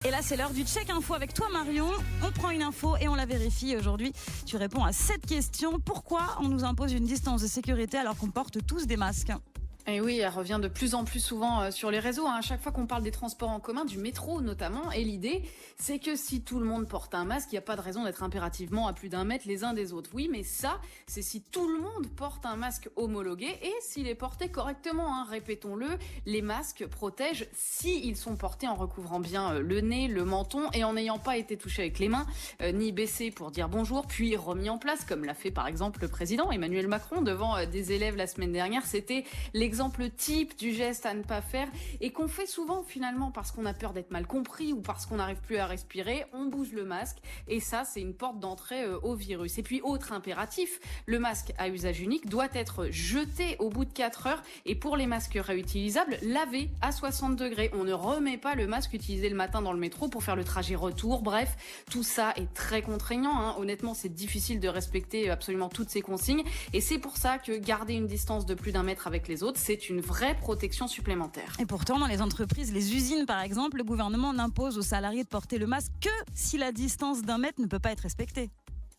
Et là, c'est l'heure du check info avec toi, Marion. On prend une info et on la vérifie. Aujourd'hui, tu réponds à cette question. Pourquoi on nous impose une distance de sécurité alors qu'on porte tous des masques ? Et oui, elle revient de plus en plus souvent sur les réseaux. À chaque fois qu'on parle des transports en commun, du métro notamment. Et l'idée, c'est que si tout le monde porte un masque, il n'y a pas de raison d'être impérativement à plus d'1 mètre les uns des autres. Oui, mais ça, c'est si tout le monde porte un masque homologué et s'il est porté correctement. Répétons-le, les masques protègent s'ils sont portés en recouvrant bien le nez, le menton et en n'ayant pas été touchés avec les mains, ni baissés pour dire bonjour, puis remis en place, comme l'a fait par exemple le président Emmanuel Macron devant des élèves la semaine dernière. C'était l'exemple type du geste à ne pas faire et qu'on fait souvent finalement parce qu'on a peur d'être mal compris ou parce qu'on n'arrive plus à respirer, on bouge le masque et ça c'est une porte d'entrée au virus. Et puis autre impératif, le masque à usage unique doit être jeté au bout de 4 heures et pour les masques réutilisables, lavé à 60 degrés. On ne remet pas le masque utilisé le matin dans le métro pour faire le trajet retour. Bref, tout ça est très contraignant. Honnêtement, c'est difficile de respecter absolument toutes ces consignes et c'est pour ça que garder une distance de plus d'1 mètre avec les autres, c'est une vraie protection supplémentaire. Et pourtant, dans les entreprises, les usines par exemple, le gouvernement n'impose aux salariés de porter le masque que si la distance d'1 mètre ne peut pas être respectée.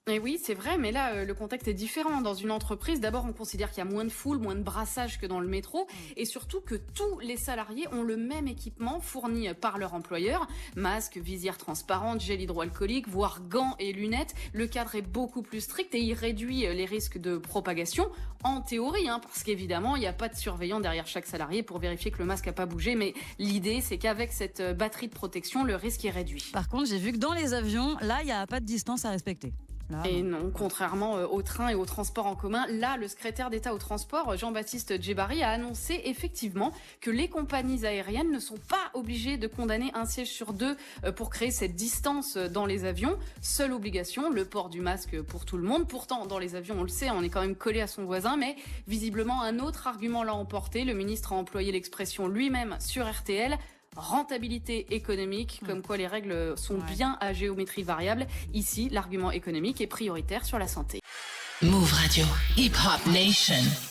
Et oui, c'est vrai, mais là, le contexte est différent. Dans une entreprise, d'abord, on considère qu'il y a moins de foule, moins de brassage que dans le métro, et surtout que tous les salariés ont le même équipement fourni par leur employeur. Masque, visière transparente, gel hydroalcoolique, voire gants et lunettes. Le cadre est beaucoup plus strict et il réduit les risques de propagation, en théorie, parce qu'évidemment, il n'y a pas de surveillant derrière chaque salarié pour vérifier que le masque n'a pas bougé, mais l'idée, c'est qu'avec cette batterie de protection, le risque est réduit. Par contre, j'ai vu que dans les avions, là, il n'y a pas de distance à respecter. Et non, contrairement au train et au transport en commun, là, le secrétaire d'État au transport, Jean-Baptiste Djebbari, a annoncé effectivement que les compagnies aériennes ne sont pas obligées de condamner un siège sur 2 pour créer cette distance dans les avions. Seule obligation, le port du masque pour tout le monde. Pourtant, dans les avions, on le sait, on est quand même collé à son voisin, mais visiblement, un autre argument l'a emporté. Le ministre a employé l'expression lui-même sur RTL. Rentabilité économique, comme quoi les règles sont bien à géométrie variable. Ici, l'argument économique est prioritaire sur la santé. Move Radio, Hip Hop Nation.